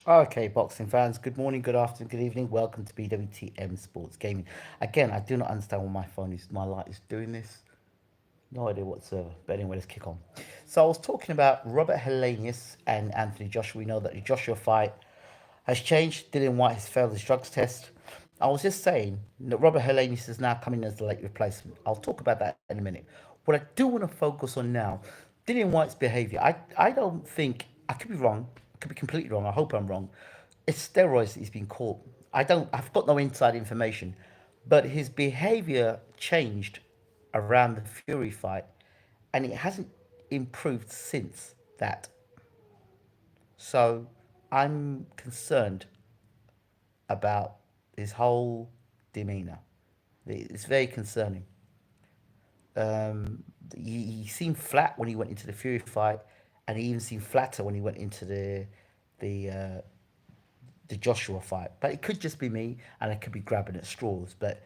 Okay, boxing fans, good morning, good afternoon, good evening. Welcome to BWTM Sports Gaming. Again, I do not understand why my light is doing this. No idea whatsoever. But anyway, let's kick on. So I was talking about Robert Helenius and Anthony Joshua. We know that the Joshua fight has changed. Dylan White has failed his drugs test. I was just saying that Robert Helenius is now coming as the late replacement. I'll talk about that in a minute. What I do want to focus on now, Dylan White's behaviour. I don't think, I could be wrong, I could be completely wrong, I hope I'm wrong. It's steroids that he's been caught. I've got no inside information, but his behaviour changed around the Fury fight, and it hasn't improved since that. So I'm concerned about his whole demeanour. It's very concerning. He seemed flat when he went into the Fury fight, and he even seemed flatter when he went into the uh, the Joshua fight. But it could just be me, and I could be grabbing at straws. But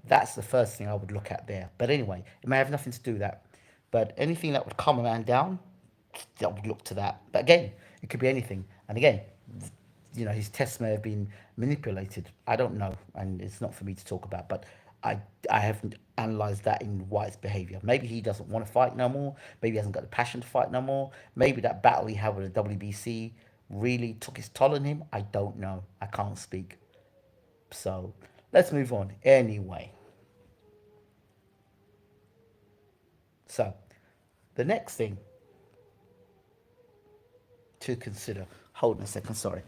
that's the first thing I would look at there. But anyway, it may have nothing to do with that. But anything that would calm a man down, I would look to that. But again, it could be anything. And again, his tests may have been manipulated. I don't know, and it's not for me to talk about. But I I haven't analysed that in White's behaviour. Maybe he doesn't want to fight no more. Maybe he hasn't got the passion to fight no more. Maybe that battle he had with the WBC really took its toll on him. I don't know. I can't speak. So let's move on. Anyway, so the next thing to consider. Hold on a second. Sorry.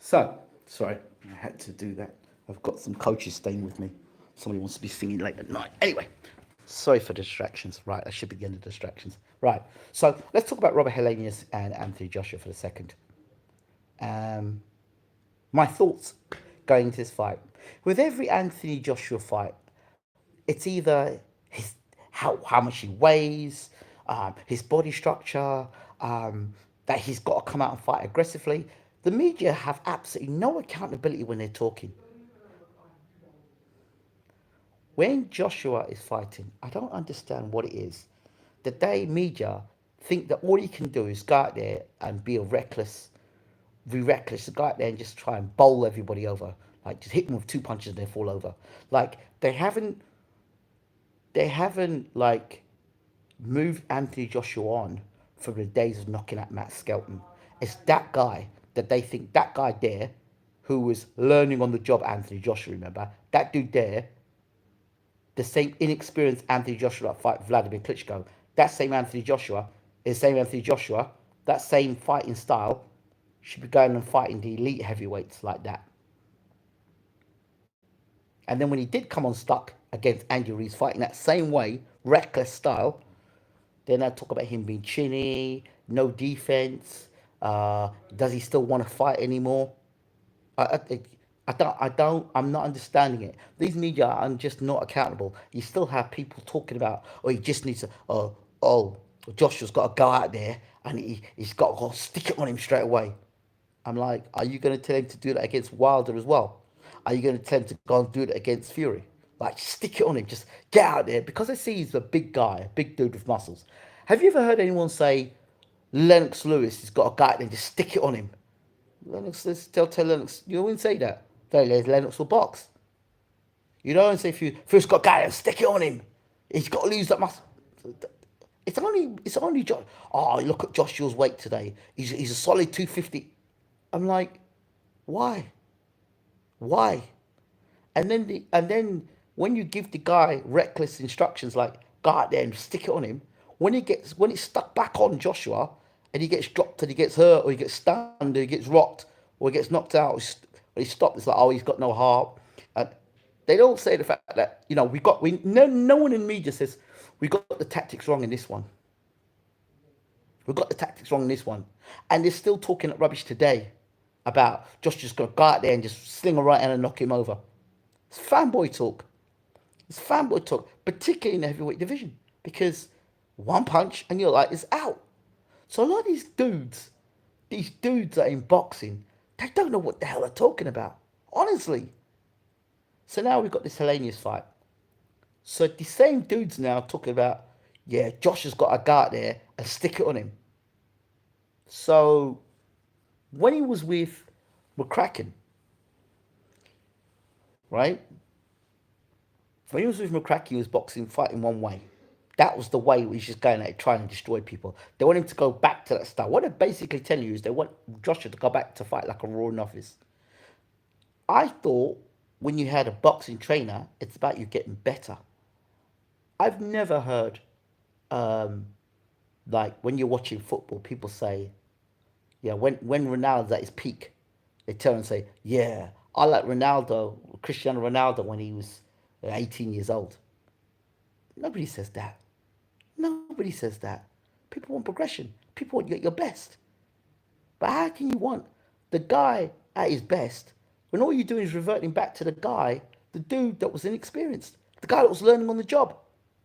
So, sorry, I had to do that. I've got some coaches staying with me. Somebody wants to be singing late at night. Anyway, sorry for distractions. Right, that should be the end of distractions. Right, so let's talk about Robert Helenius and Anthony Joshua for a second. Um, my thoughts going into this fight. With every Anthony Joshua fight, it's either how much he weighs, his body structure, that he's got to come out and fight aggressively. The media have absolutely no accountability when they're talking. When Joshua is fighting, I don't understand what it is. The day media think that all he can do is go out there and be reckless, go out there and just try and bowl everybody over, like just hit them with two punches and they fall over. Like they haven't like moved Anthony Joshua on from the days of knocking at Matt Skelton. It's that guy that they think that guy there, who was learning on the job, Anthony Joshua. Remember that dude there, the same inexperienced Anthony Joshua that fight Vladimir Klitschko. That same Anthony Joshua is the same Anthony Joshua. That same fighting style should be going and fighting the elite heavyweights like that. And then when he did come unstuck against Andy Ruiz, fighting that same way, reckless style, then I talk about him being chinny, no defense. Does he still want to fight anymore? I, I, I'm not understanding it. These media are just not accountable. You still have people talking about, oh, he just needs to, oh, Joshua's got to go out there and he's got to go stick it on him straight away. I'm like, are you going to tell him to do that against Wilder as well? Are you going to tell him to go and do it against Fury? Like, stick it on him. Just get out there. Because I see he's a big guy, a big dude with muscles. Have you ever heard anyone say Lennox Lewis has got a guy and just stick it on him? Lennox, tell Lennox, you wouldn't say that. Lennox will box. You know, and say if you first got a guy and stick it on him, he's got to lose that muscle. It's only Josh. Oh, look at Joshua's weight today. He's a solid 250. I'm like, why? Why? And then when you give the guy reckless instructions like go out there and stick it on him, when it's stuck back on Joshua and he gets dropped and he gets hurt or he gets stunned or he gets rocked or he gets knocked out or he's stopped, it's like oh he's got no heart. And they don't say the fact that we no one in media says we got the tactics wrong in this one. We got the tactics wrong in this one, and they're still talking rubbish today about Josh just gonna go out there and just sling a right hand and knock him over. It's fanboy talk. It's fanboy talk, particularly in the heavyweight division, because One punch and you're like, it's out. So a lot of these dudes that are in boxing, they don't know what the hell they're talking about. Honestly. So now we've got this Helenius fight. So the same dudes now talking about, yeah, Josh has got to go out there and stick it on him. So when he was with McCracken, right? When he was with McCracken, he was boxing, fighting one way. That was the way he was just going at it, trying to destroy people. They want him to go back to that style. What they're basically telling you is they want Joshua to go back to fight like a raw novice. I thought when you had a boxing trainer, it's about you getting better. I've never heard, um, like when you're watching football, people say, yeah, when Ronaldo's at his peak, they turn and say, yeah, I like Ronaldo, Cristiano Ronaldo when he was 18 years old. Nobody says that. Nobody says that. People want progression. People want you at your best. But how can you want the guy at his best when all you're doing is reverting back to the guy, the dude that was inexperienced, the guy that was learning on the job?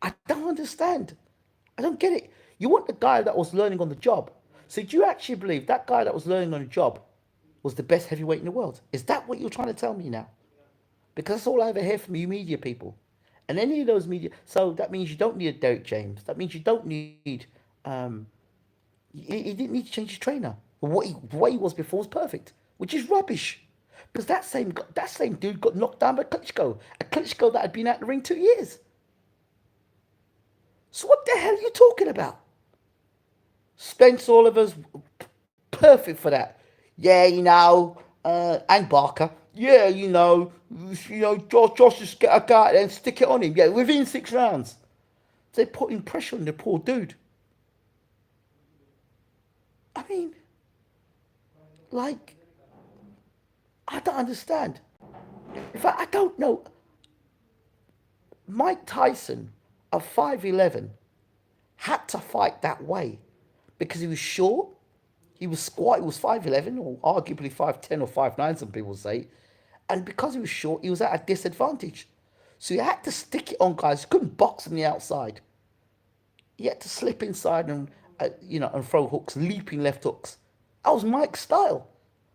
I don't understand. I don't get it. You want the guy that was learning on the job. So do you actually believe that guy that was learning on the job was the best heavyweight in the world? Is that what you're trying to tell me now? Because that's all I ever hear from you media people. And any of those media, so that means you don't need a Derek James. That means you don't need. Um, he didn't need to change his trainer. What he was before was perfect, which is rubbish. Because that same dude got knocked down by Klitschko, a Klitschko that had been out the ring 2 years. So what the hell are you talking about? Spence Oliver's perfect for that. Yeah, and Barker. Yeah, Josh just get a guy and stick it on him. Yeah, within 6 rounds. They're putting pressure on the poor dude. I mean, like, I don't understand. In fact, I don't know. Mike Tyson, at 5'11", had to fight that way because he was short, he was squat, he was 5'11", or arguably 5'10" or 5'9", some people say. And because he was short, he was at a disadvantage. So he had to stick it on guys. He couldn't box on the outside. He had to slip inside and throw hooks, leaping left hooks. That was Mike's style.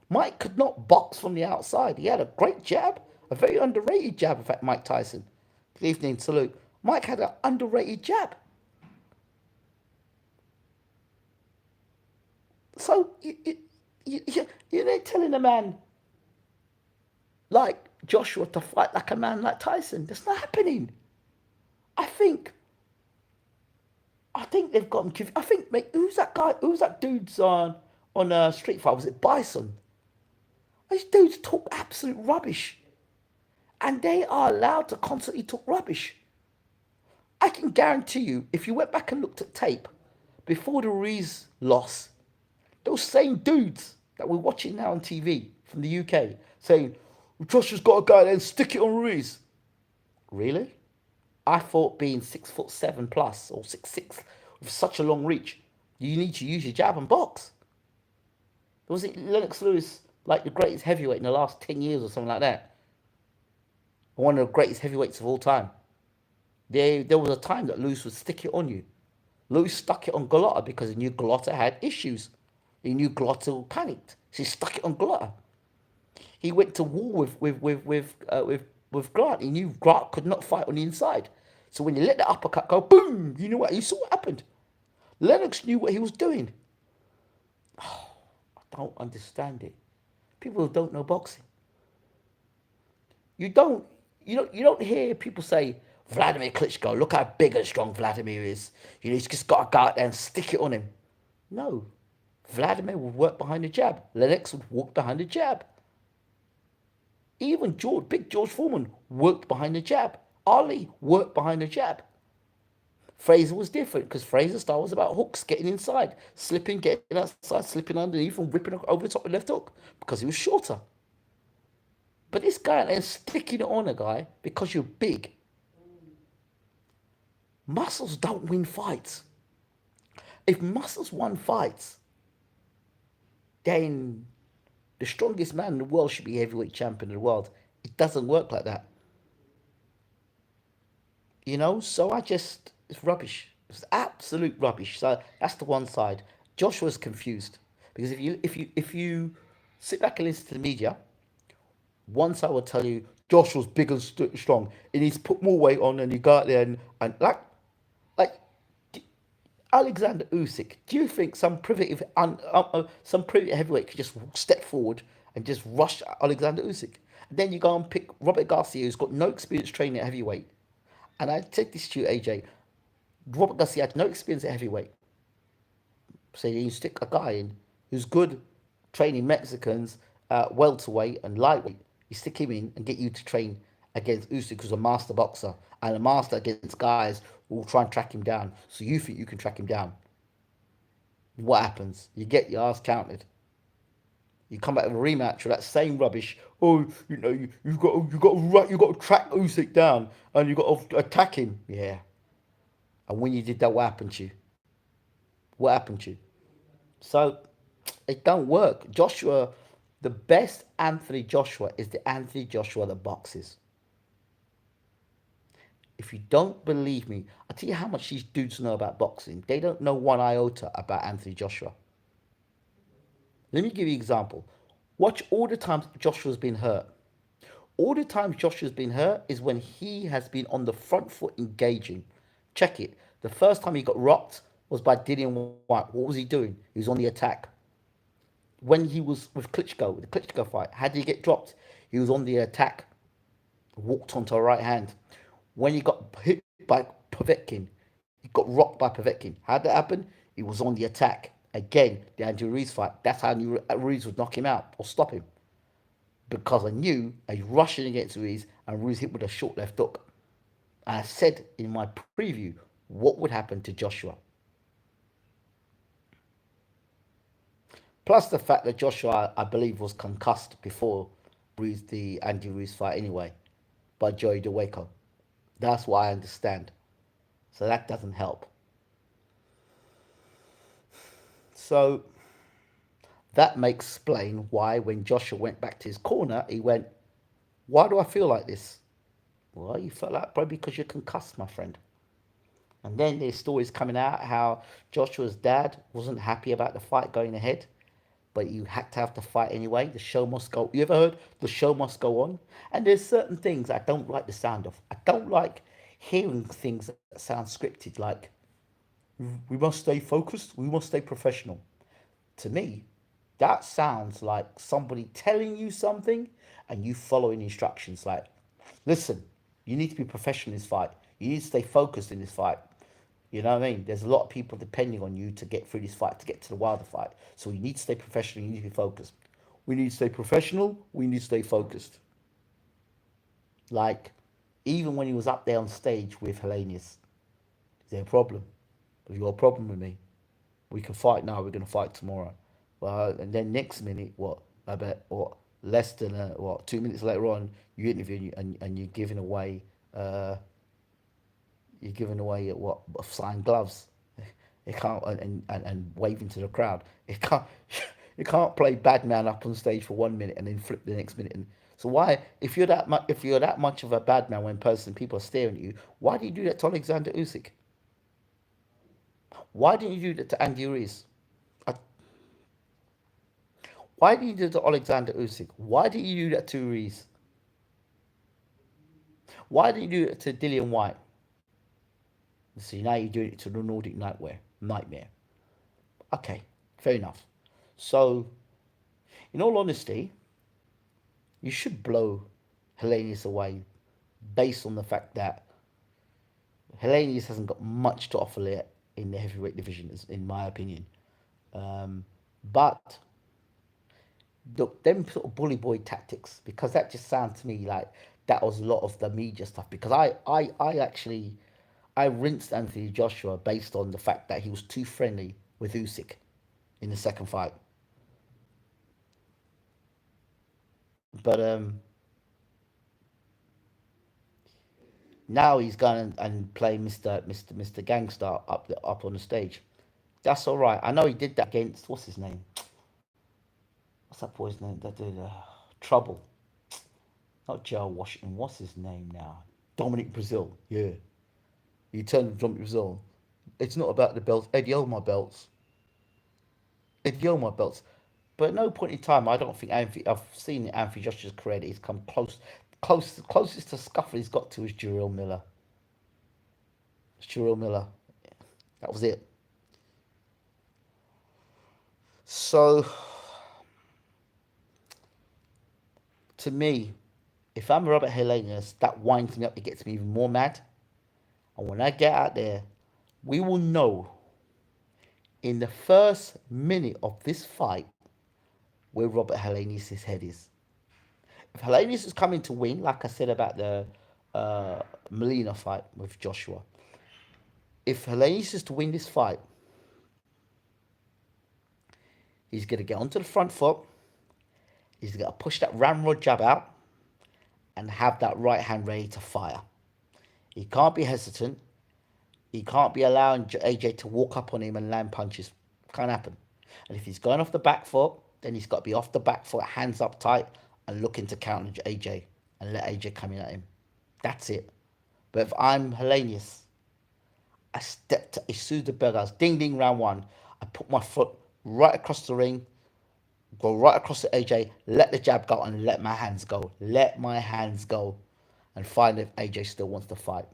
Mike could not box from the outside. He had a great jab, a very underrated jab, in fact, Mike Tyson. Good evening, salute. Mike had an underrated jab. So you're there telling a man like Joshua to fight like a man like Tyson. That's not happening. I think I think they've gotten confused. I think, mate, who's that guy? Who's that dude's on Street Fight? Was it Bison? These dudes talk absolute rubbish, and they are allowed to constantly talk rubbish. I can guarantee you, if you went back and looked at tape before the Ruiz loss, those same dudes that we're watching now on TV from the UK saying, Josh has got to go there and stick it on Ruiz. Really? I thought being 6'7" plus or 6'6" with such a long reach, you need to use your jab and box. Was it Lennox Lewis like the greatest heavyweight in the last 10 years or something like that? One of the greatest heavyweights of all time. There was a time that Lewis would stick it on you. Lewis stuck it on Galata because he knew Galata had issues. He knew Galata panicked. So he stuck it on Galata. He went to war with Grant. He knew Grant could not fight on the inside. So when you let the uppercut go, boom, you know what? You saw what happened. Lennox knew what he was doing. Oh, I don't understand it. People who don't know boxing. You don't you don't hear people say, Vladimir Klitschko, look how big and strong Vladimir is. He's just got to go out there and stick it on him. No. Vladimir would work behind the jab. Lennox would walk behind the jab. Even big George Foreman worked behind the jab. Ali worked behind the jab. Fraser was different because Fraser's style was about hooks, getting inside, slipping, getting outside, slipping underneath and whipping over the top of the left hook because he was shorter. But this guy and sticking it on a guy because you're big. Muscles don't win fights. If muscles won fights, then the strongest man in the world should be heavyweight champion of the world. It doesn't work like that. So it's rubbish. It's absolute rubbish. So that's the one side. Joshua's confused because if you sit back and listen to the media, one side will tell you Joshua's big and strong. He needs to put more weight on, and you go out there and like Alexander Usyk. Do you think some private heavyweight could just step forward and just rush Alexander Usyk? And then you go and pick Robert Garcia, who's got no experience training at heavyweight. And I said this to you, AJ. Robert Garcia had no experience at heavyweight. So you stick a guy in who's good training Mexicans, welterweight and lightweight. You stick him in and get you to train against Usyk, who's a master boxer, and a master against guys who will try and track him down. So you think you can track him down? What happens? You get your ass counted. You come back with a rematch with that same rubbish. Oh, you got to track Usyk down and you got to attack him. Yeah. And when you did that, what happened to you? What happened to you? So it don't work. Joshua, the best Anthony Joshua is the Anthony Joshua that boxes. If you don't believe me, I'll tell you how much these dudes know about boxing. They don't know one iota about Anthony Joshua. Let me give you an example. Watch all the times Joshua's been hurt. All the times Joshua's been hurt is when he has been on the front foot engaging. Check it. The first time he got rocked was by Dillian White. What was he doing? He was on the attack. When he was with the Klitschko fight, how did he get dropped? He was on the attack, walked onto a right hand. When he got hit by Povetkin, he got rocked by Povetkin. How did that happen? He was on the attack. Again, the Andrew Ruiz fight. That's how I knew Ruiz would knock him out or stop him. Because I knew he's rushing against Ruiz and Ruiz hit with a short left hook. And I said in my preview what would happen to Joshua. Plus the fact that Joshua, I believe, was concussed before the Andy Ruiz fight anyway by Joey DeWaco. That's what I understand. So that doesn't help. So that may explain why when Joshua went back to his corner, he went, why do I feel like this? Well, you felt like probably because you're concussed, my friend. And then there's stories coming out how Joshua's dad wasn't happy about the fight going ahead, but you had to have the fight anyway. The show must go. You ever heard the show must go on? And there's certain things I don't like the sound of. I don't like hearing things that sound scripted, like we must stay focused, we must stay professional. To me, that sounds like somebody telling you something and you following instructions. Like, listen, you need to be professional in this fight. You need to stay focused in this fight. You know what I mean? There's a lot of people depending on you to get through this fight, to get to the Wilder fight. So you need to stay professional. You need to be focused. We need to stay professional. We need to stay focused. Like, even when he was up there on stage with Helenius, is there a problem? Have you got a problem with me? We can fight now. We're going to fight tomorrow. Well, and then next minute, what? I bet, what? Less than 2 minutes later on, you interview and you're giving away what signed gloves. It can't and waving to the crowd. It can't. You can't play bad man up on stage for 1 minute and then flip the next minute. And so why, if you're that much of a bad man when people are staring at you, why do you do that to Alexander Usyk? Why didn't you do that to Andy Ruiz? Why did you do that to Alexander Usyk? Why did you do that to Ruiz? Why did you do it to Dillian White? See, now you're doing it to the Nordic Nightmare. Okay, fair enough. So, in all honesty, you should blow Helenius away based on the fact that Helenius hasn't got much to offer yet in the heavyweight division, in my opinion. But them sort of bully boy tactics, because that just sounds to me like that was a lot of the media stuff. Because I rinsed Anthony Joshua based on the fact that he was too friendly with Usyk in the second fight. But now he's going and playing Mr. Gangstar up on the stage. That's all right. I know he did that against what's his name? What's that boy's name? That did Trouble. Not Joe Washington. What's his name now? Dominic Brazil. Yeah, he turned Dominic Brazil. It's not about the belts. Eddie Elmore belts. Eddie Elmore belts. But at no point in time, I don't think I've seen Anthony Joshua's career that he's come closest to scuffle he's got to is Jarrell Miller. It's Jarrell Miller. That was it. So, to me, if I'm Robert Helenius, that winds me up. It gets me even more mad. And when I get out there, we will know in the first minute of this fight where Robert Helenius' head is. If Helenius is coming to win, like I said about the Molina fight with Joshua, if Helenius is to win this fight, he's going to get onto the front foot, he's going to push that ramrod jab out, and have that right hand ready to fire. He can't be hesitant. He can't be allowing AJ to walk up on him and land punches. Can't happen. And if he's going off the back foot, then he's got to be off the back foot, hands up tight, and looking to counter AJ and let AJ come in at him. That's it. But if I'm Helenius, I stepped as soon as the bell goes, ding ding, round one. I put my foot right across the ring, go right across the AJ, let the jab go, and let my hands go. Let my hands go, and find if AJ still wants to fight.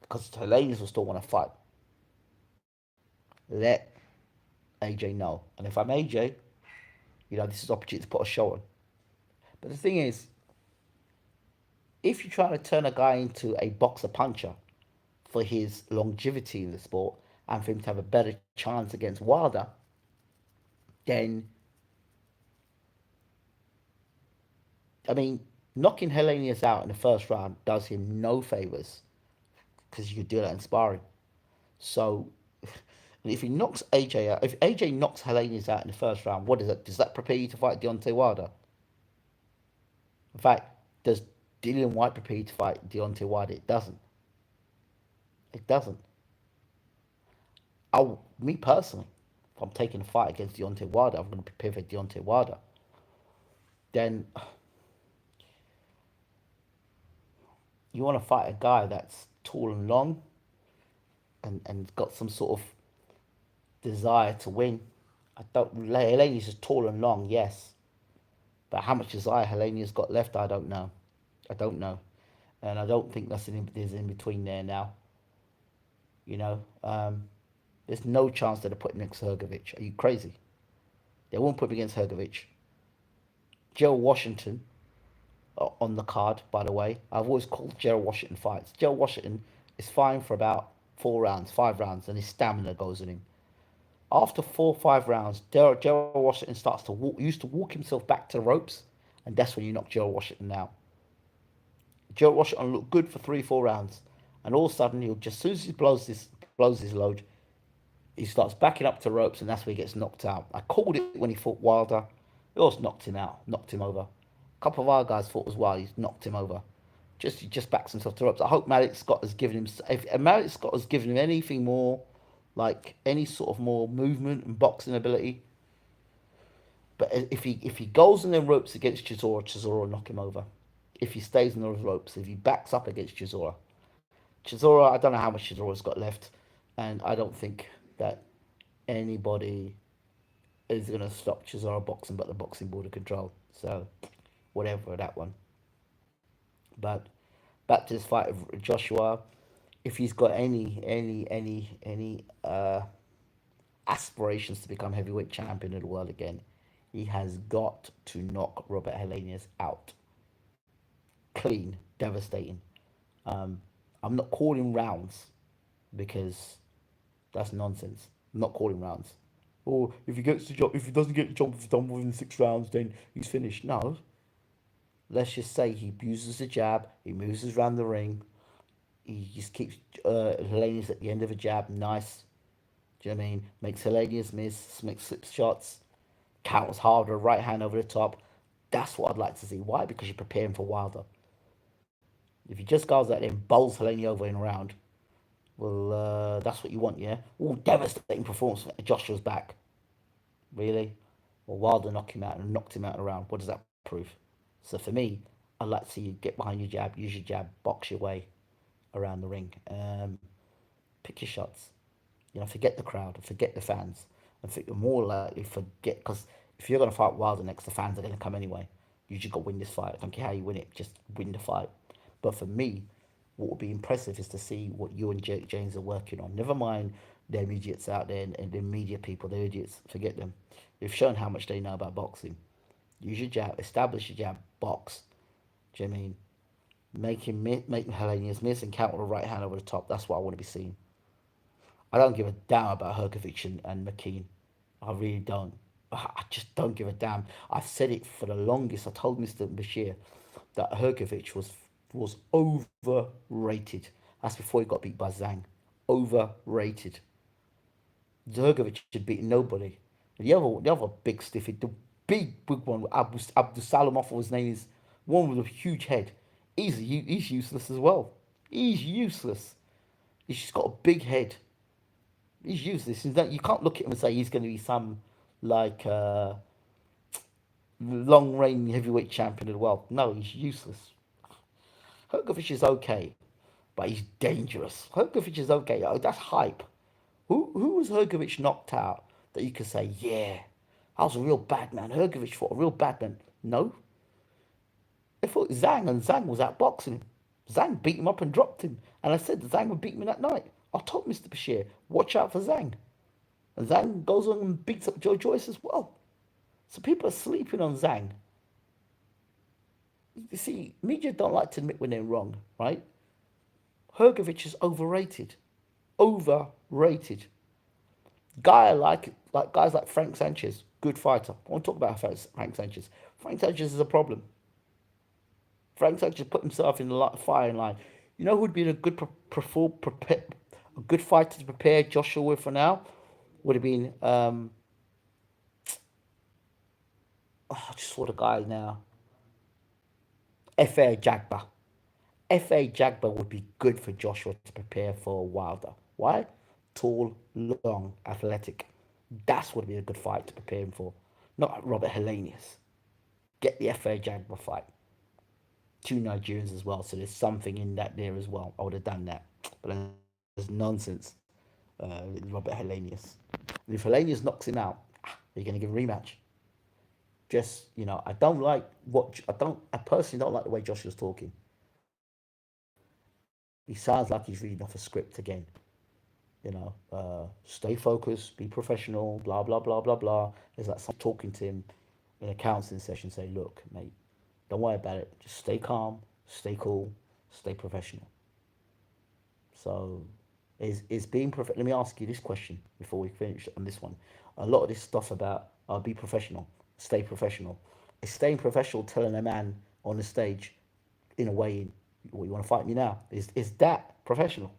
Because Helenius will still want to fight. Let AJ know. And if I'm AJ, this is opportunity to put a show on. But the thing is, if you're trying to turn a guy into a boxer puncher for his longevity in the sport and for him to have a better chance against Wilder, then, I mean, knocking Helenius out in the first round does him no favours because you could do that in sparring. So, if he knocks AJ out, if AJ knocks Helenius out in the first round, what is that? Does that prepare you to fight Deontay Wilder? In fact, does Dillian White prepare you to fight Deontay Wilder? It doesn't. It doesn't. Me personally, if I'm taking a fight against Deontay Wilder, I'm going to prepare for Deontay Wilder. Then you want to fight a guy that's tall and long and got some sort of desire to win. Helenius is tall and long, yes. But how much desire Helenius got left, I don't know. I don't know. And I don't think there's in between there now. There's no chance that they put him next to Hergovich. Are you crazy? They won't put him against Hergovich. Gerald Washington on the card, by the way. I've always called Gerald Washington fights. Gerald Washington is fine for about 4 rounds, 5 rounds, and his stamina goes in him. After 4 or 5 rounds, Gerald Washington starts to used to walk himself back to the ropes, and that's when you knock Gerald Washington out. Gerald Washington looked good for 3, 4 rounds, and all of a sudden he'll just as soon as he blows his load, he starts backing up to ropes, and that's where he gets knocked out. I called it when he fought Wilder. He also knocked him out, knocked him over. A couple of our guys fought as well. He's knocked him over. He just backs himself to ropes. I hope Malik Scott has given him. If Malik Scott has given him anything more, like any sort of more movement and boxing ability. But if he goes in the ropes against Chisora will knock him over. If he stays in those ropes, if he backs up against Chisora, I don't know how much Chisora's got left, and I don't think that anybody is going to stop Chisora boxing but the boxing board of control. So, whatever that one. But back to this fight of Joshua. If he's got any aspirations to become heavyweight champion of the world again, he has got to knock Robert Helenius out. Clean, devastating. I'm not calling rounds because that's nonsense. I'm not calling rounds. Or if he doesn't get the job done within 6 rounds, then he's finished. No. Let's just say he uses the jab, he moves around the ring, he just keeps Helenius at the end of a jab, nice. Do you know what I mean? Makes Helenius miss, makes slip shots, counters harder, right hand over the top. That's what I'd like to see. Why? Because you're preparing for Wilder. If he just goes out there and bowls Helenius over in a round, well, that's what you want, yeah? Oh, devastating performance. Joshua's back. Really? Well, Wilder knocked him out and knocked him out in a round. What does that prove? So for me, I'd like to see you get behind your jab, use your jab, box your way around the ring. Pick your shots. Forget the crowd, forget the fans, and think you're more likely forget because if you're gonna fight Wilder next, the fans are gonna come anyway. You just got to win this fight. I don't care how you win it, just win the fight. But for me, what would be impressive is to see what you and Jake James are working on. Never mind them idiots out there and the media people, they're idiots. Forget them. They've shown how much they know about boxing. Use your jab, establish your jab, box. Do you know what I mean? Make Helenius miss and counter a right hand over the top. That's what I want to be seeing. I don't give a damn about Herkovich and McKean. I really don't. I just don't give a damn. I've said it for the longest. I told Mr. Bashir that Herkovich was overrated. That's before he got beat by Zhang. Overrated. Herkovich had beaten nobody. The other big stiffy, the big one, Abdusalamov, his name is, one with a huge head. He's useless as well. He's useless. He's just got a big head. He's useless. You can't look at him and say he's going to be some like long reign heavyweight champion of the world. No, he's useless. Herkovich is okay, but he's dangerous. Herkovich is okay. Oh, that's hype. Who was Herkovich knocked out that you could say, yeah, I was a real bad man. Herkovich fought a real bad man. No, they fought Zhang, and Zhang was outboxing him. Zhang beat him up and dropped him. And I said Zhang would beat me that night. I told Mr. Bashir, watch out for Zhang. And Zhang goes on and beats up Joe Joyce as well. So people are sleeping on Zhang. You see, media don't like to admit when they're wrong, right? Hergovich is overrated. Overrated. Guys like Frank Sanchez, good fighter. I want to talk about Frank Sanchez. Frank Sanchez is a problem. Frank Sanchez put himself in the firing line. You know who'd been a good fighter to prepare Joshua with for now? Would have been I just saw the guy now. F.A. Jagba. F.A. Jagba would be good for Joshua to prepare for Wilder. Why? Tall, long, athletic. That's what would be a good fight to prepare him for. Not Robert Helenius. Get the F.A. Jagba fight. Two Nigerians as well, so there's something in that there as well. I would have done that. But there's nonsense with Robert Helenius. And if Helenius knocks him out, you're going to give a rematch. Just, I don't like I personally don't like the way Joshua's talking. He sounds like he's reading off a script again. Stay focused, be professional, blah, blah, blah, blah, blah. It's like someone talking to him in a counseling session, say, look, mate, don't worry about it. Just stay calm, stay cool, stay professional. So, is being Let me ask you this question before we finish on this one. A lot of this stuff about be professional, stay professional. Is staying professional telling a man on the stage in a way, what, you want to fight me now? Is that professional?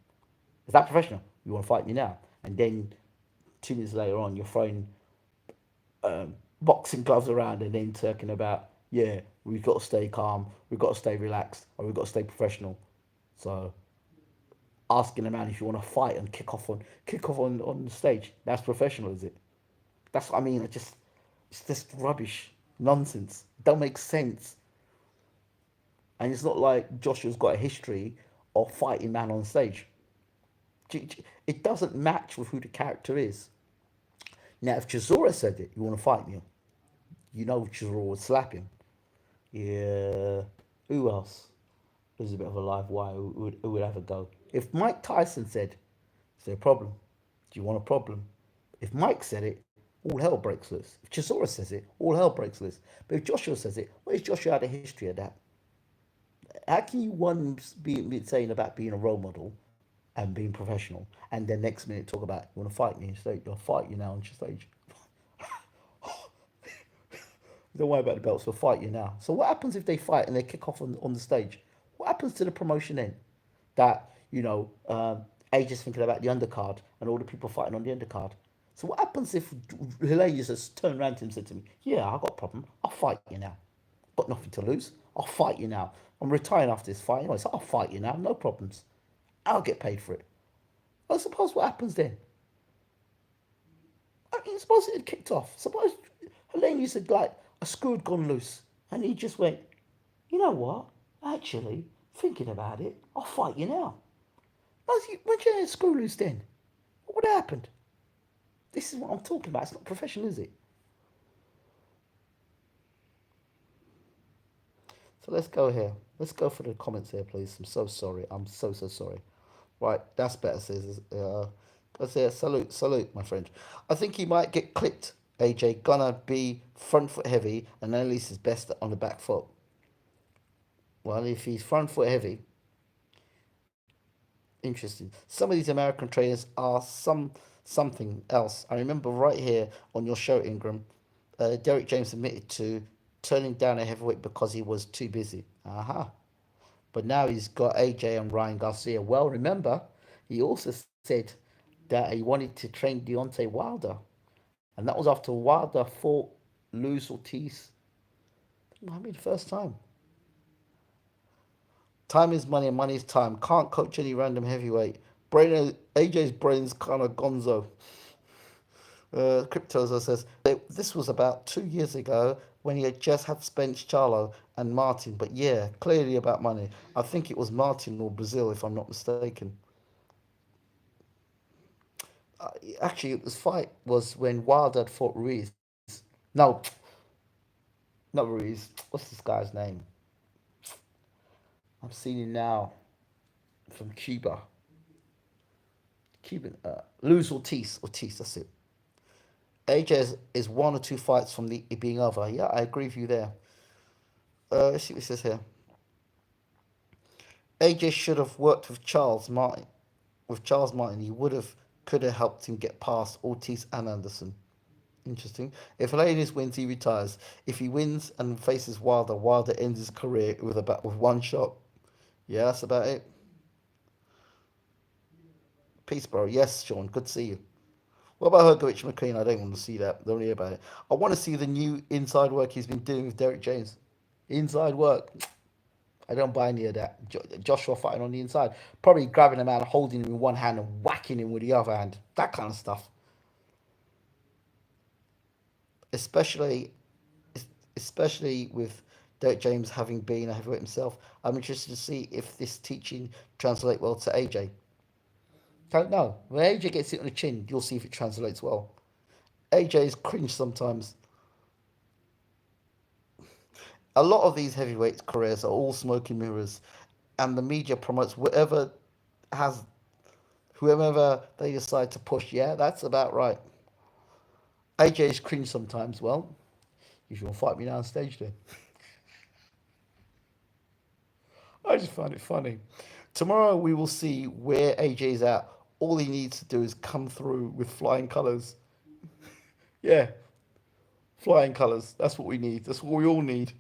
Is that professional? You want to fight me now? And then 2 minutes later on, you're throwing boxing gloves around and then talking about, yeah, we've got to stay calm, we've got to stay relaxed, or we've got to stay professional. So asking a man if you want to fight and kick off on the stage, that's professional, is it? That's what I mean. It's just rubbish, nonsense. It don't make sense. And it's not like Joshua's got a history of fighting man on stage. It doesn't match with who the character is. Now, if Chisora said it, you want to fight me, Chisora would slap him. Yeah. Who else? Who's a bit of a live wire? Who would have a go? If Mike Tyson said, is there a problem? Do you want a problem? If Mike said it, all hell breaks loose. If Chisora says it, all hell breaks loose. But if Joshua says it, what is Joshua had a history of that? How can you be saying about being a role model and being professional, and then next minute talk about you want to fight me on stage? I'll fight you now on stage. Don't worry about the belts. We'll fight you now. So what happens if they fight and they kick off on the stage? What happens to the promotion then? That Age is thinking about the undercard and all the people fighting on the undercard. So what happens if Helenius has turned around to him and said to me, yeah, I got a problem. I'll fight you now. Got nothing to lose. I'll fight you now. I'm retiring after this fight anyway, so I'll fight you now. No problems. I'll get paid for it. I suppose what happens then? I mean, suppose it had kicked off. Suppose Helenius had a screw had gone loose and he just went, you know what? Actually, thinking about it, I'll fight you now. Imagine a screw loose then. What happened? This is what I'm talking about. It's not professional, is it? So let's go here. Let's go for the comments here, please. I'm so sorry. I'm so sorry. Right, that's better. Says, let's say salute, my friend. I think he might get clipped. AJ gonna be front foot heavy, and at least is best on the back foot. Well, if he's front foot heavy, interesting. Some of these American trainers are something else. I remember right here on your show, Ingram, Derek James admitted to turning down a heavyweight because he was too busy. Aha. But now he's got AJ and Ryan Garcia. Well, remember, he also said that he wanted to train Deontay Wilder. And that was after Wilder fought Luis Ortiz. I mean, the first time. Time is money and money is time. Can't coach any random heavyweight. AJ's brain's kind of gonzo. Cryptozo says this was about 2 years ago when he had just had Spence Charlo and Martin. But yeah, clearly about money. I think it was Martin or Brazil, if I'm not mistaken. Actually, this fight was when Wilder had fought Ruiz. No, not Ruiz. What's this guy's name? I'm seeing him now from Cuba. Cuban. Luis Ortiz. Ortiz, that's it. AJ is one or two fights from the being over. Yeah, I agree with you there. Let's see what it says here. AJ should have worked with Charles Martin. With Charles Martin, he could have helped him get past Ortiz and Anderson. Interesting. If Helenius wins, he retires. If he wins and faces Wilder, Wilder ends his career with one shot. Yeah, that's about it. Peace, bro. Yes, Sean. Good to see you. What about Hergovich McLean? I don't want to see that. Don't worry about it. I want to see the new inside work he's been doing with Derek James. Inside work. I don't buy any of that. Joshua fighting on the inside. Probably grabbing a man, holding him in one hand and whacking him with the other hand. That kind of stuff. Especially, especially with Derek James having been a heavyweight himself. I'm interested to see if this teaching translates well to AJ. Don't know. When AJ gets it on the chin, you'll see if it translates well. AJ is cringe sometimes. A lot of these heavyweight careers are all smoke and mirrors, and the media promotes has whoever they decide to push. Yeah, that's about right. AJ is cringe sometimes. Well, you should fight me down stage then. I just find it funny. Tomorrow we will see where AJ's at. All he needs to do is come through with flying colours. Yeah, flying colours. That's what we need. That's what we all need.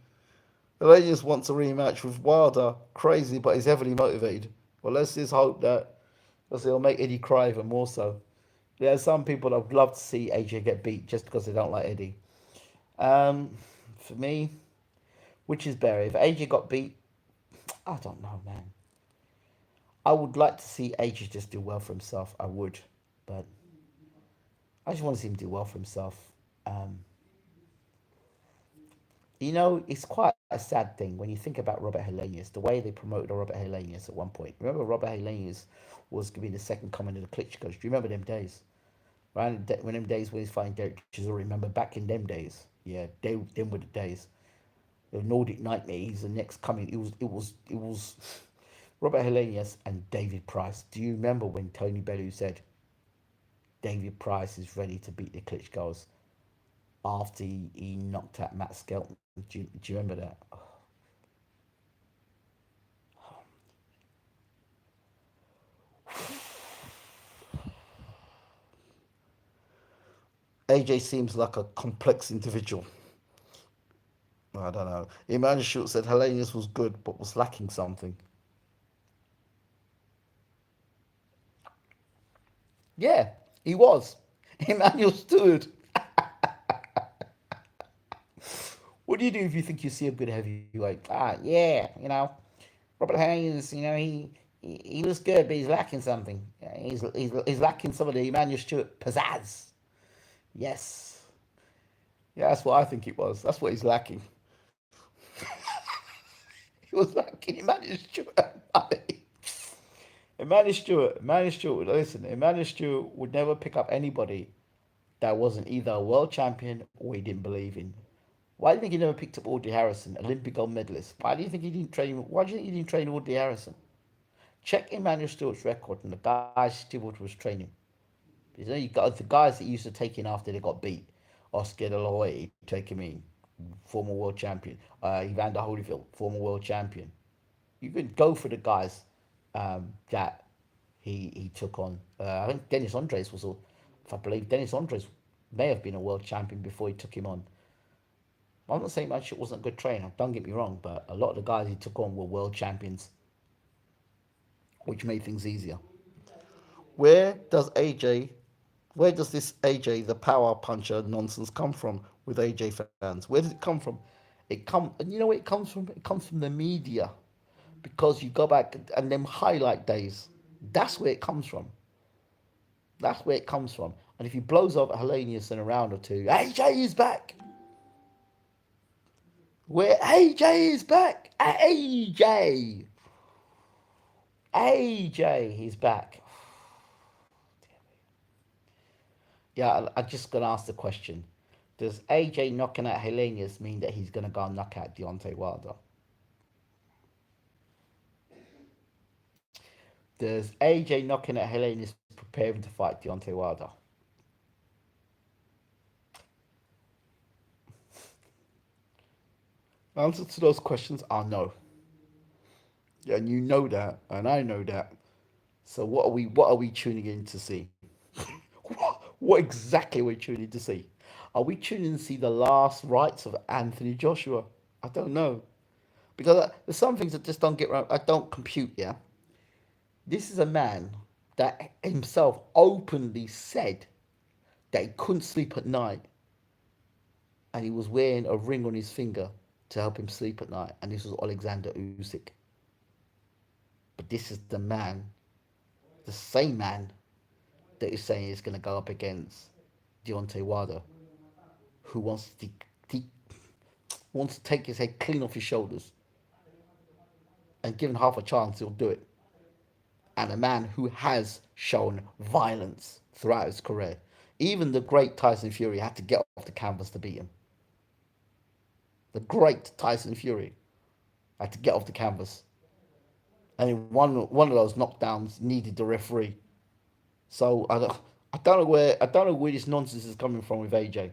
Helenius wants a rematch with Wilder. Crazy, but he's heavily motivated. Well, let's just hope that it'll make Eddie cry even more so. There are some people that would love to see AJ get beat just because they don't like Eddie. For me, which is better? If AJ got beat, I don't know, man. I would like to see AJ just do well for himself. I would, but I just want to see him do well for himself. Um, it's quite a sad thing when you think about Robert Helenius, the way they promoted Robert Helenius at one point. Remember, Robert Helenius was giving the second coming of the Klitschko's. Do you remember them days? Right, when them days when he's fighting Derek Chisel, remember back in them days? Yeah, them were the days. The Nordic Nightmare. He's the next coming. It was Robert Helenius and David Price. Do you remember when Tony Bellew said David Price is ready to beat the Klitschko's after he knocked out Matt Skelton? Do you remember that? AJ seems like a complex individual. I don't know. Emmanuel Schultz said Helenius was good but was lacking something. Yeah, he was. Emmanuel stood. What do you do if you think you see a good heavyweight? Yeah, Robert Haynes, he was good, but he's lacking something. Yeah, he's lacking some of the Emmanuel Stewart pizzazz. Yes. Yeah, that's what I think it was. That's what he's lacking. He was lacking Emmanuel Stewart money. Emmanuel Stewart, listen, Emmanuel Stewart would never pick up anybody that wasn't either a world champion or he didn't believe in. Why do you think he never picked up Audrey Harrison, Olympic gold medalist? Why do you think he didn't train? Why do you think he didn't train Audrey Harrison? Check Emmanuel Stewart's record and the guys Stewart was training. You know, you got the guys that used to take in after they got beat. Oscar De La Hoya, take him in, former world champion. Evander Holyfield, former world champion. You could go for the guys that he took on. I think Dennis Andres was, if I believe, Dennis Andres may have been a world champion before he took him on. I'm not saying that shit wasn't a good trainer. Don't get me wrong, but a lot of the guys he took on were world champions, which made things easier. Where does AJ, where does this AJ the power puncher nonsense come from with AJ fans? Where does it come from? And you know where it comes from? It comes from the media, because you go back and them highlight days. That's where it comes from. That's where it comes from. And if he blows off Helenius in a round or two, AJ is back. Where AJ is back. AJ, he's back. Yeah, I'm just gonna ask the question: does AJ knocking out Helenius mean that he's gonna go and knock out Deontay Wilder? Does AJ knocking out Helenius prepare him to fight Deontay Wilder? The answer to those questions are no. Yeah, and you know that, and I know that. So what are we tuning in to see? What exactly are we tuning in to see? Are we tuning in to see the last rites of Anthony Joshua? I don't know. Because there's some things that just don't get right. I don't compute, yeah? This is a man that himself openly said that he couldn't sleep at night and he was wearing a ring on his finger to help him sleep at night. And this was Alexander Usyk. But this is the man, the same man that is saying he's going to go up against Deontay Wilder, who wants to take his head clean off his shoulders, and given half a chance, he'll do it. And a man who has shown violence throughout his career. Even the great Tyson Fury had to get off the canvas to beat him. The great Tyson Fury had to get off the canvas. And in one of those knockdowns needed the referee. So I don't know where this nonsense is coming from with AJ.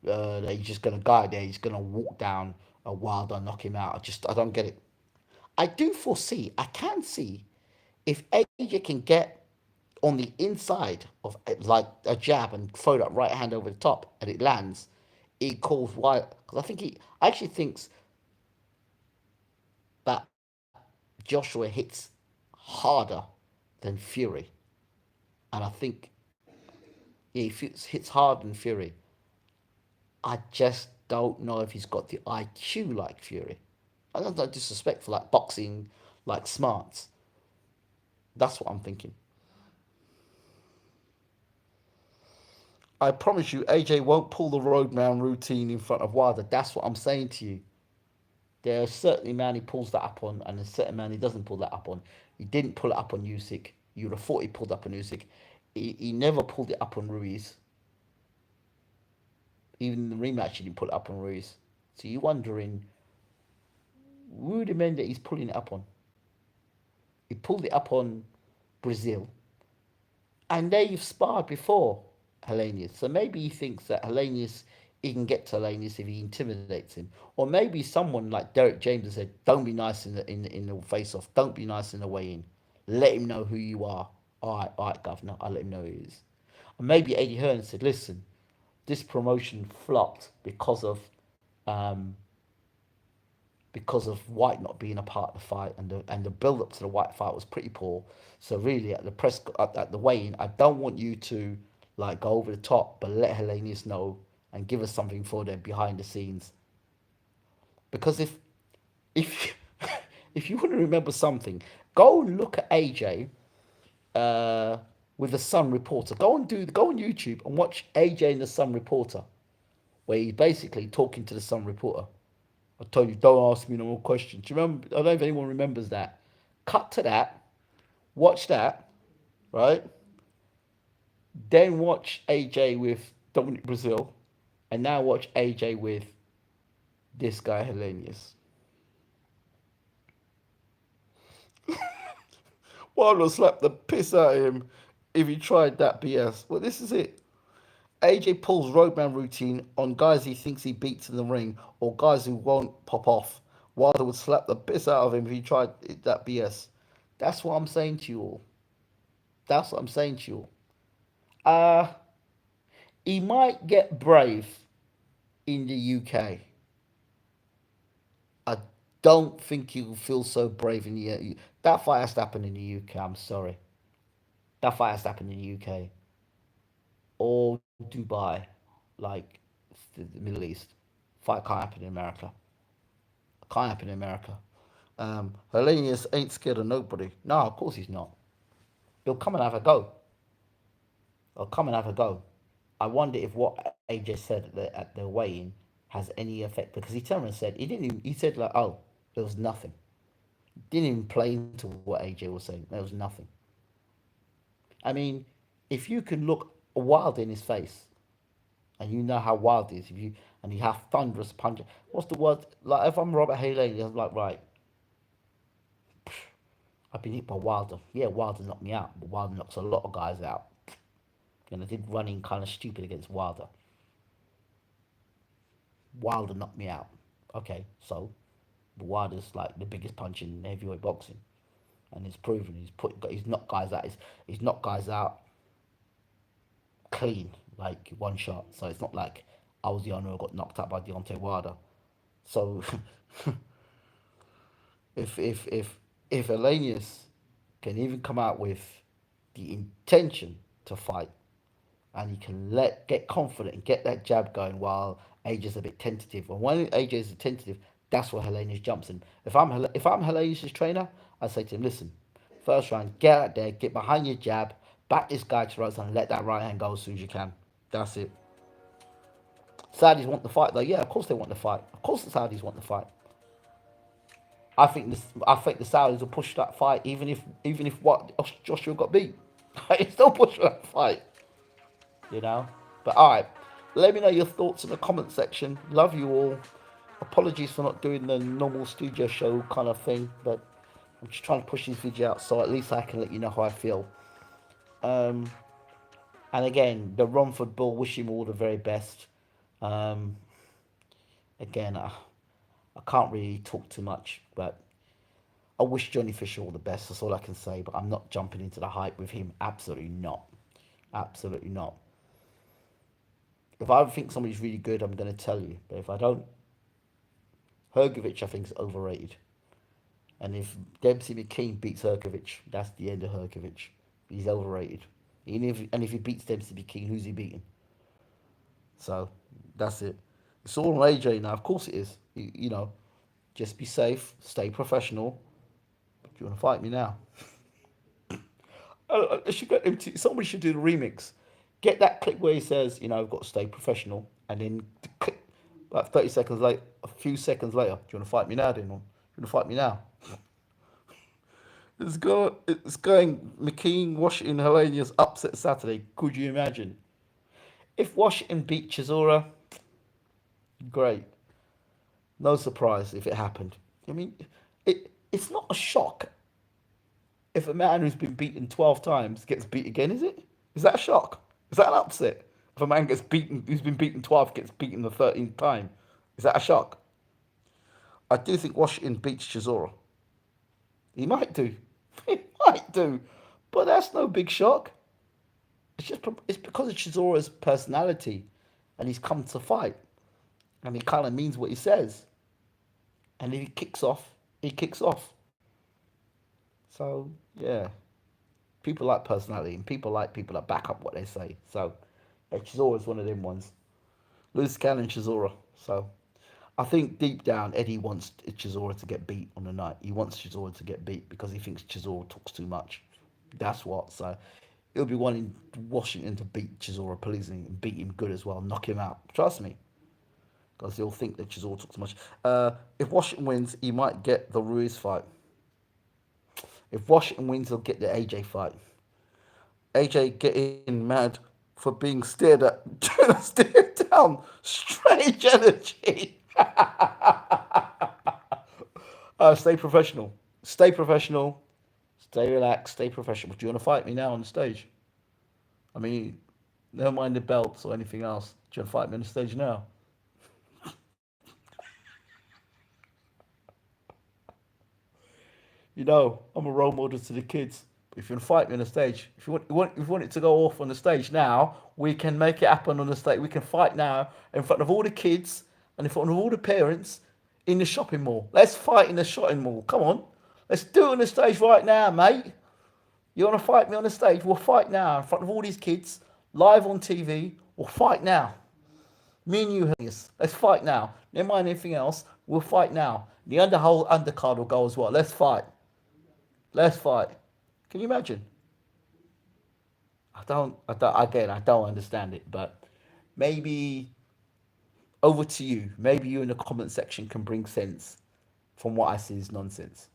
That he's just gonna guide there, he's gonna walk down a Wilder, knock him out. I don't get it. I can see if AJ can get on the inside of like a jab and throw that right hand over the top and it lands, it calls Wilder. Because he actually thinks that Joshua hits harder than Fury. And I think, yeah, he hits harder than Fury. I just don't know if he's got the IQ like Fury. I don't know, disrespectful, like boxing, like smarts. That's what I'm thinking. I promise you, AJ won't pull the road round routine in front of Wilder. That's what I'm saying to you. There's certainly a man he pulls that up on, and there's a certain man he doesn't pull that up on. He didn't pull it up on Usyk. You would have thought he pulled up on Usyk. He never pulled it up on Ruiz. Even in the rematch, he didn't pull it up on Ruiz. So you're wondering, who are the men that he's pulling it up on? He pulled it up on Brazil. And they've sparred before Helenius. So maybe he thinks that he can get to Helenius if he intimidates him. Or maybe someone like Derek James has said, don't be nice in the face off. Don't be nice in the weigh in. Let him know who you are. All right, governor. I'll let him know who he is. And maybe Eddie Hearn said, listen, this promotion flopped um, because of White not being a part of the fight, and the build up to the White fight was pretty poor. So really, at the weigh-in, I don't want you to like go over the top, but let Helenius know and give us something for them behind the scenes. Because if if you want to remember something, go and look at AJ uh, with the Sun Reporter. Go on YouTube and watch AJ and the Sun Reporter, where he's basically talking to the Sun Reporter. I told you, don't ask me no more questions. Do you remember? I don't know if anyone remembers that. Cut to that. Watch that, right? Then watch AJ with Dominic Brazil, and now watch AJ with this guy Helenius. Wilder slapped the piss out of him if he tried that BS. Well, this is it. AJ pulls roadman routine on guys he thinks he beats in the ring or guys who won't pop off. Wilder would slap the piss out of him if he tried that BS. That's what I'm saying to you all. That's what I'm saying to you all. He might get brave in the UK. I don't think he'll feel so brave in the UK. That fight has to happen in the UK. I'm sorry. That fight has to happen in the UK or Dubai, like the Middle East. Fight can't happen in America. Can't happen in America. Helenius ain't scared of nobody. No, of course he's not. He'll come and have a go. He'll come and have a go. I wonder if what AJ said at the weigh-in has any effect because he turned around and said he didn't. Even, he said like, "Oh, there was nothing." Didn't even play into what AJ was saying. There was nothing. I mean, if you can look Wild in his face, and you know how Wild is, if you and you have thunderous punch. What's the word? Like if I'm Robert Haley, I'm like right. I've been hit by Wilder. Yeah, Wilder knocked me out, but Wilder knocks a lot of guys out. And I did running kind of stupid against Wilder. Wilder knocked me out. Okay, so Wilder's like the biggest punch in heavyweight boxing, and it's proven he's knocked guys out. He's knocked guys out clean, like one shot. So it's not like I was the only one who got knocked out by Deontay Wilder. So if Helenius can even come out with the intention to fight, and he can get confident and get that jab going while AJ's a bit tentative. And when AJ's tentative, that's where Helenius jumps in. If I'm Helenius' trainer, I say to him, listen, first round, get out there, get behind your jab, back this guy to right and let that right hand go as soon as you can. That's it. Saudis want the fight though. Yeah, of course they want the fight. Of course the Saudis want the fight. I think the Saudis will push that fight even if what Joshua got beat. They still push for that fight. You know. But all right, let me know your thoughts in the comment section. Love you all. Apologies for not doing the normal studio show kind of thing, but I'm just trying to push this video out so at least I can let you know how I feel. Um, and again, the Romford Bull, wish him all the very best. Um, again, I can't really talk too much, but I wish Johnny Fisher all the best. That's all I can say. But I'm not jumping into the hype with him. Absolutely not. Absolutely not. If I think somebody's really good, I'm going to tell you. But if I don't, Hergovich, I think, is overrated. And if Dempsey McKean beats Hergovich, that's the end of Hergovich. He's overrated. And if he beats Dempsey McKean, who's he beating? So that's it. It's all on AJ now. Of course it is. Just be safe, stay professional. Do you want to fight me now? Somebody should do the remix. Get that clip where he says, I've got to stay professional, and then click like 30 seconds later, a few seconds later, do you want to fight me now, then? Or do you want to fight me now? It's going McKean, Washington, Helenius upset Saturday. Could you imagine? If Washington beat Chisora, great. No surprise if it happened. I mean, it's not a shock if a man who's been beaten 12 times gets beat again, is it? Is that a shock? Is that an upset? If a man who's been beaten 12 gets beaten the 13th time, is that a shock? I do think Washington beats Chisora. He might do. He might do. But that's no big shock. It's because of Chisora's personality, and he's come to fight, and he kind of means what he says. And if he kicks off, he kicks off. So yeah, people like personality, and people like people that back up what they say. So yeah, Chisora's one of them ones. Lewis Cannon, Chisora. So I think deep down, Eddie wants Chisora to get beat on the night. He wants Chisora to get beat because he thinks Chisora talks too much. That's what. So he'll be wanting Washington to beat Chisora, pleasing and beat him good as well, knock him out. Trust me, because he'll think that Chisora talks too much. If Washington wins, he might get the Ruiz fight. If Washington wins, they'll get the AJ fight. AJ getting mad for being stared at, stared down. Strange energy. Stay professional. Stay professional. Stay relaxed. Stay professional. Do you want to fight me now on the stage? I mean, never mind the belts or anything else. Do you want to fight me on the stage now? You know, I'm a role model to the kids. If you want to fight me on the stage, if you want it to go off on the stage now, we can make it happen on the stage. We can fight now in front of all the kids and in front of all the parents in the shopping mall. Let's fight in the shopping mall. Come on. Let's do it on the stage right now, mate. You want to fight me on the stage? We'll fight now in front of all these kids, live on TV. We'll fight now. Me and you, Helenius. Let's fight now. Never mind anything else. We'll fight now. The whole undercard will go as well. Let's fight. Let's fight. Can you imagine? I don't understand it, but maybe over to you. Maybe you in the comment section can bring sense from what I see is nonsense.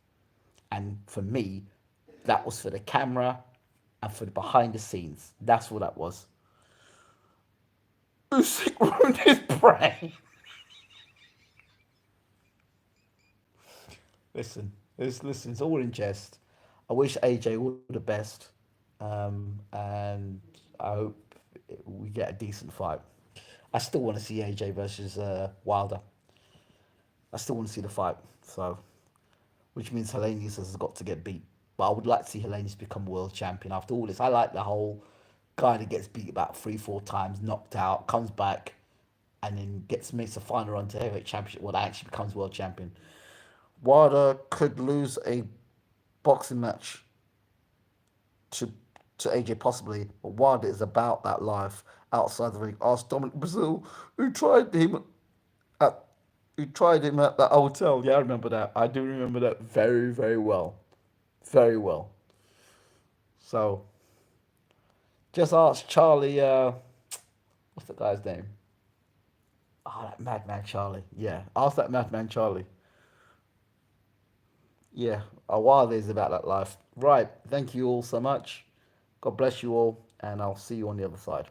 And for me, that was for the camera and for the behind the scenes. That's what that was. Usyk ruined his brain. Listen, it's all in jest. I wish AJ all the best, and I hope we get a decent fight. I still want to see AJ versus Wilder. I still want to see the fight, so which means Helenius has got to get beat. But I would like to see Helenius become world champion after all this. I like the whole guy that gets beat about 3, 4 times, knocked out, comes back, and then makes a final run to heavyweight championship. Well, that actually becomes world champion. Wilder could lose a boxing match to AJ possibly, but Wilder is about that life outside the ring. Ask Dominic Brazil, at who tried him at that hotel. Yeah, I remember that. I do remember that very, very well. Very well. So just ask Charlie, what's the guy's name? Oh, that madman Charlie. Yeah. Ask that madman Charlie. Yeah, a while is about that life. Right. Thank you all so much. God bless you all, and I'll see you on the other side.